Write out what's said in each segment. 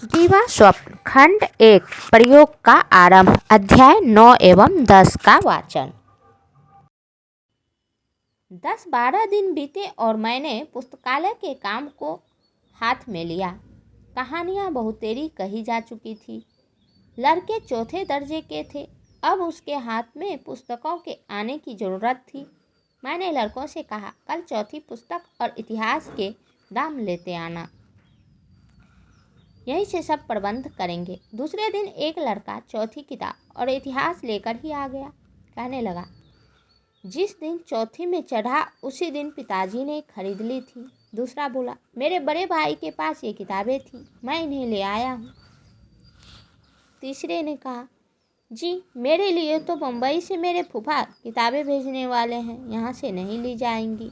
दीवा स्वप्न खंड 1 प्रयोग का आरंभ। अध्याय 9 एवं 10 का वाचन। 10-12 दिन बीते और मैंने पुस्तकालय के काम को हाथ में लिया। कहानियाँ बहुतेरी कही जा चुकी थी। लड़के चौथे दर्जे के थे। अब उसके हाथ में पुस्तकों के आने की ज़रूरत थी। मैंने लड़कों से कहा, कल चौथी पुस्तक और इतिहास के दाम लेते आना, यहीं से सब प्रबंध करेंगे। दूसरे दिन एक लड़का चौथी किताब और इतिहास लेकर ही आ गया। कहने लगा, जिस दिन चौथी में चढ़ा उसी दिन पिताजी ने खरीद ली थी। दूसरा बोला, मेरे बड़े भाई के पास ये किताबें थी, मैं इन्हें ले आया हूँ। तीसरे ने कहा, जी मेरे लिए तो मुंबई से मेरे फूफा किताबें भेजने वाले हैं, यहाँ से नहीं ली जाएंगी।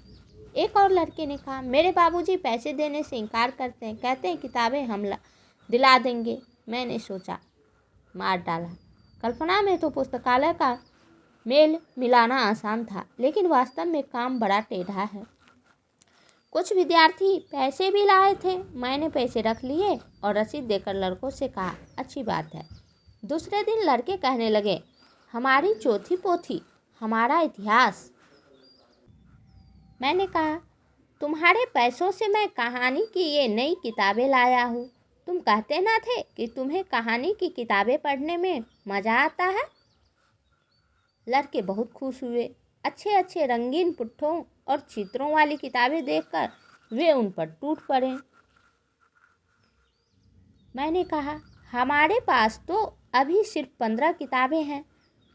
एक और लड़के ने कहा, मेरे बाबूजी पैसे देने से इनकार करते हैं, कहते हैं किताबें हम दिला देंगे। मैंने सोचा, मार डाला। कल्पना में तो पुस्तकालय का मेल मिलाना आसान था, लेकिन वास्तव में काम बड़ा टेढ़ा है। कुछ विद्यार्थी पैसे भी लाए थे। मैंने पैसे रख लिए और रसीद देकर लड़कों से कहा, अच्छी बात है। दूसरे दिन लड़के कहने लगे, हमारी चौथी पोथी, हमारा इतिहास। मैंने कहा, तुम्हारे पैसों से मैं कहानी की ये नई किताबें लाया हूँ। तुम कहते ना थे कि तुम्हें कहानी की किताबें पढ़ने में मज़ा आता है। लड़के बहुत खुश हुए। अच्छे अच्छे रंगीन पुट्ठों और चित्रों वाली किताबें देखकर वे उन पर टूट पड़े। मैंने कहा, हमारे पास तो अभी सिर्फ 15 किताबें हैं,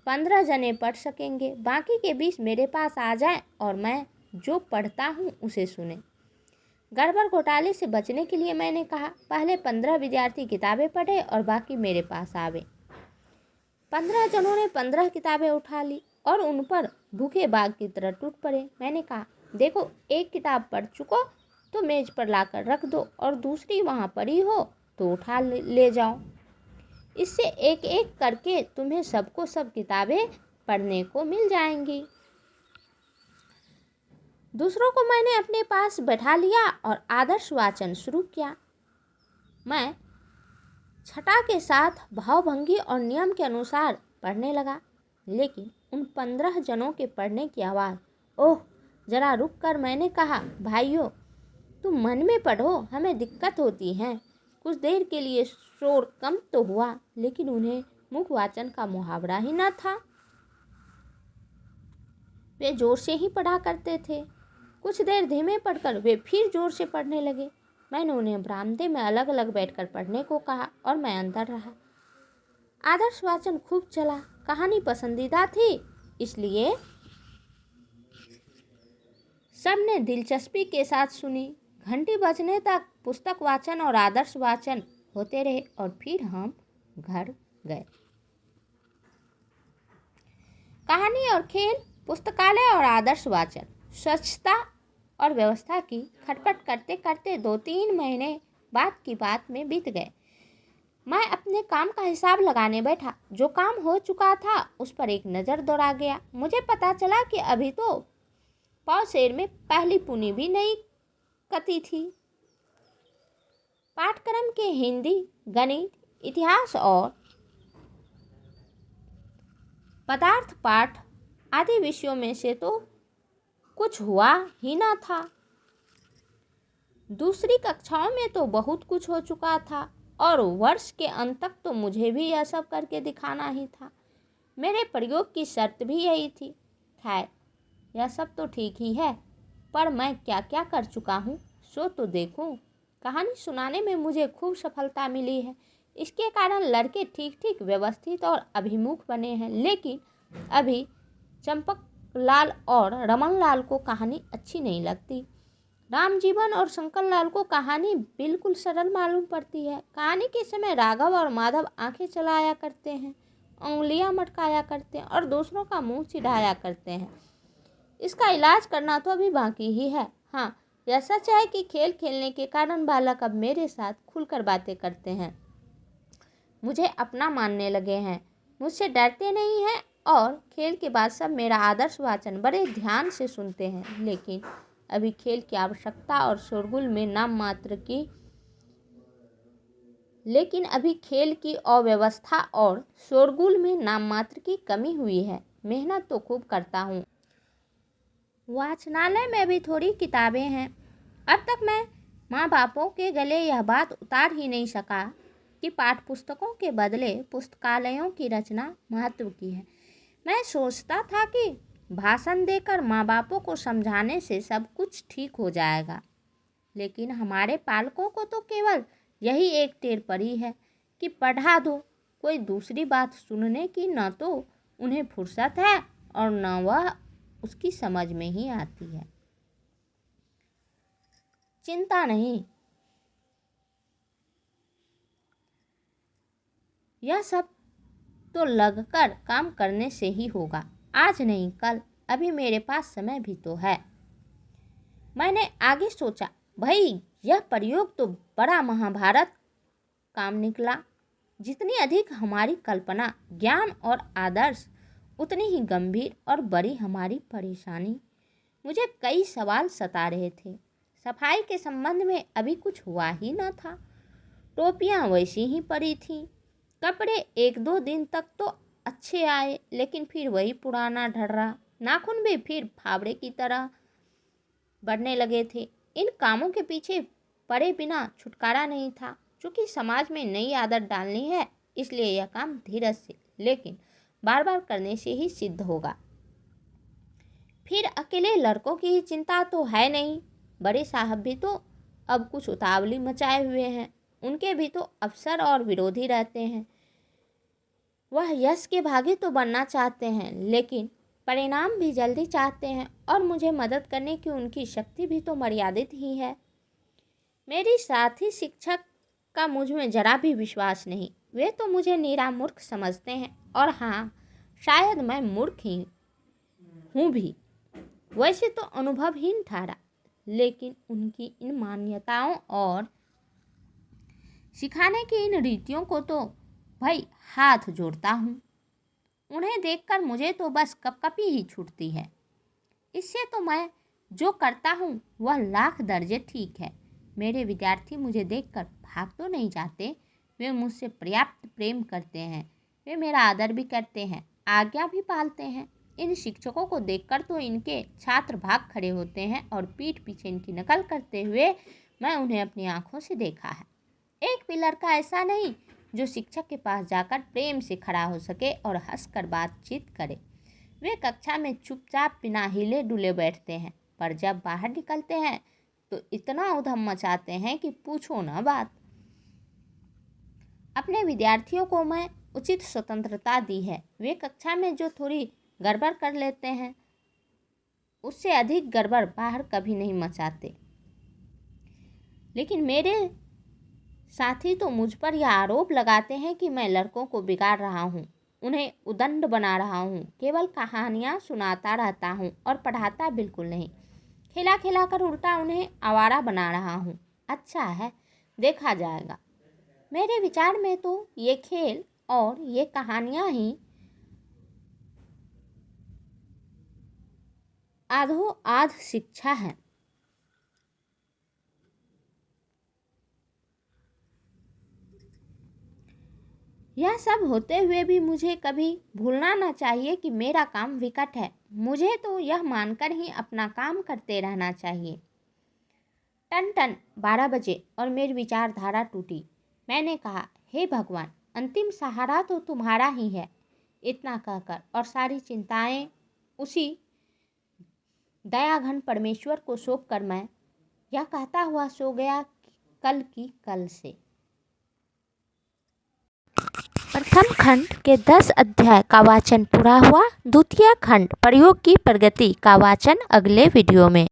15 जने पढ़ सकेंगे। बाकी के 20 मेरे पास आ जाएं और मैं जो पढ़ता हूँ उसे सुने। गड़बड़ घोटाले से बचने के लिए मैंने कहा, पहले 15 विद्यार्थी किताबें पढ़े और बाकी मेरे पास आवे। 15 जनों ने 15 किताबें उठा ली और उन पर भूखे बाघ की तरह टूट पड़े। मैंने कहा, देखो एक किताब पढ़ चुको तो मेज पर लाकर रख दो और दूसरी वहाँ पड़ी हो तो उठा ले जाओ। इससे एक एक करके तुम्हें सबको सब किताबें पढ़ने को मिल जाएंगी। दूसरों को मैंने अपने पास बैठा लिया और आदर्श वाचन शुरू किया। मैं छटा के साथ भावभंगी और नियम के अनुसार पढ़ने लगा, लेकिन उन 15 जनों के पढ़ने की आवाज़, ओह जरा रुक कर मैंने कहा, भाइयों तुम मन में पढ़ो, हमें दिक्कत होती है। कुछ देर के लिए शोर कम तो हुआ, लेकिन उन्हें मुख वाचन का मुहावरा ही न था। वे जोर से ही पढ़ा करते थे। कुछ देर धीमे पढ़कर वे फिर जोर से पढ़ने लगे। मैंने उन्हें बरामदे में अलग अलग बैठकर पढ़ने को कहा और मैं अंदर रहा। आदर्श वाचन खूब चला। कहानी पसंदीदा थी, इसलिए सबने दिलचस्पी के साथ सुनी। घंटी बजने तक पुस्तक वाचन और आदर्श वाचन होते रहे और फिर हम घर गए। कहानी और खेल, पुस्तकालय और आदर्श वाचन, स्वच्छता और व्यवस्था की खटपट करते करते 2-3 महीने बात की बात में बीत गए। मैं अपने काम का हिसाब लगाने बैठा। जो काम हो चुका था उस पर एक नज़र दौड़ा गया। मुझे पता चला कि अभी तो पौशेर में पहली पुनी भी नहीं कती थी। पाठ्यक्रम के हिंदी, गणित, इतिहास और पदार्थ पाठ आदि विषयों में से तो कुछ हुआ ही ना था। दूसरी कक्षाओं में तो बहुत कुछ हो चुका था और वर्ष के अंत तक तो मुझे भी यह सब करके दिखाना ही था। मेरे प्रयोग की शर्त भी यही थी। खैर यह सब तो ठीक ही है, पर मैं क्या क्या कर चुका हूँ सो तो देखूँ। कहानी सुनाने में मुझे खूब सफलता मिली है। इसके कारण लड़के ठीक ठीक व्यवस्थित और अभिमुख बने हैं, लेकिन अभी चंपक लाल और रमन लाल को कहानी अच्छी नहीं लगती। राम जीवन और शंकर लाल को कहानी बिल्कुल सरल मालूम पड़ती है। कहानी के समय राघव और माधव आंखें चलाया करते हैं, उंगलियां मटकाया करते हैं और दूसरों का मुंह चिढ़ाया करते हैं। इसका इलाज करना तो अभी बाकी ही है। हाँ, यह सच है कि खेल खेलने के कारण बालक अब मेरे साथ खुलकर बातें करते हैं, मुझे अपना मानने लगे हैं, मुझसे डरते नहीं हैं और खेल के बाद सब मेरा आदर्श वाचन बड़े ध्यान से सुनते हैं। लेकिन अभी खेल की आवश्यकता और शोरगुल में नाम मात्र की लेकिन अभी खेल की अव्यवस्था और शोरगुल में नाम मात्र की कमी हुई है। मेहनत तो खूब करता हूँ। वाचनालय में भी थोड़ी किताबें हैं। अब तक मैं माँ बापों के गले यह बात उतार ही नहीं सका कि पाठ पुस्तकों के बदले पुस्तकालयों की रचना महत्व की है। मैं सोचता था कि भाषण देकर माँ बापों को समझाने से सब कुछ ठीक हो जाएगा, लेकिन हमारे पालकों को तो केवल यही एक टेर पड़ी है कि पढ़ा दो। कोई दूसरी बात सुनने की न तो उन्हें फुर्सत है और न वह उसकी समझ में ही आती है। चिंता नहीं, यह सब तो लगकर काम करने से ही होगा। आज नहीं कल, अभी मेरे पास समय भी तो है। मैंने आगे सोचा, भाई यह प्रयोग तो बड़ा महाभारत काम निकला। जितनी अधिक हमारी कल्पना, ज्ञान और आदर्श, उतनी ही गंभीर और बड़ी हमारी परेशानी। मुझे कई सवाल सता रहे थे। सफाई के संबंध में अभी कुछ हुआ ही न था। टोपियाँ वैसी ही पड़ी थीं। कपड़े एक दो दिन तक तो अच्छे आए, लेकिन फिर वही पुराना ढर्रा। नाखून भी फिर फावड़े की तरह बढ़ने लगे थे। इन कामों के पीछे पड़े बिना छुटकारा नहीं था। चूँकि समाज में नई आदत डालनी है, इसलिए यह काम धीरज से लेकिन बार बार करने से ही सिद्ध होगा। फिर अकेले लड़कों की ही चिंता तो है नहीं। बड़े साहब भी तो अब कुछ उतावली मचाए हुए हैं। उनके भी तो अफसर और विरोधी रहते हैं। वह यश के भागी तो बनना चाहते हैं, लेकिन परिणाम भी जल्दी चाहते हैं, और मुझे मदद करने की उनकी शक्ति भी तो मर्यादित ही है। मेरी साथी शिक्षक का मुझ में जरा भी विश्वास नहीं। वे तो मुझे नीरा मूर्ख समझते हैं, और हाँ, शायद मैं मूर्ख ही हूँ भी। वैसे तो अनुभवहीन ठहरा, लेकिन उनकी इन मान्यताओं और सिखाने की इन रीतियों को तो भाई हाथ जोड़ता हूँ। उन्हें देखकर मुझे तो बस कपकपी ही छूटती है। इससे तो मैं जो करता हूँ वह लाख दर्जे ठीक है। मेरे विद्यार्थी मुझे देखकर भाग तो नहीं जाते। वे मुझसे पर्याप्त प्रेम करते हैं। वे मेरा आदर भी करते हैं, आज्ञा भी पालते हैं। इन शिक्षकों को देखकर तो इनके छात्र भाग खड़े होते हैं, और पीठ पीछे इनकी नकल करते हुए मैं उन्हें अपनी आंखों से देखा है। एक भी लड़का ऐसा नहीं जो शिक्षक के पास जाकर प्रेम से खड़ा हो सके और हंसकर बातचीत करे। वे कक्षा में चुपचाप बिना हिले डुले बैठते हैं, पर जब बाहर निकलते हैं तो इतना उधम मचाते हैं कि पूछो ना बात। अपने विद्यार्थियों को मैं उचित स्वतंत्रता दी है। वे कक्षा में जो थोड़ी गड़बड़ कर लेते हैं, उससे अधिक गड़बड़ बाहर कभी नहीं मचाते। लेकिन मेरे साथी तो मुझ पर यह आरोप लगाते हैं कि मैं लड़कों को बिगाड़ रहा हूँ, उन्हें उदंड बना रहा हूँ, केवल कहानियाँ सुनाता रहता हूँ और पढ़ाता बिल्कुल नहीं। खिला खिला कर उल्टा उन्हें आवारा बना रहा हूँ। अच्छा है, देखा जाएगा। मेरे विचार में तो ये खेल और ये कहानियाँ ही आधो आध शिक्षा है। यह सब होते हुए भी मुझे कभी भूलना ना चाहिए कि मेरा काम विकट है। मुझे तो यह मानकर ही अपना काम करते रहना चाहिए। टन टन 12 बजे और मेरी विचारधारा टूटी। मैंने कहा, हे भगवान, अंतिम सहारा तो तुम्हारा ही है। इतना कहकर और सारी चिंताएं उसी दयाघन परमेश्वर को सौंप कर मैं यह कहता हुआ सो गया, कल की कल से। प्रथम खंड के 10 अध्याय का वाचन पूरा हुआ। द्वितीय खंड प्रयोग की प्रगति का वाचन अगले वीडियो में।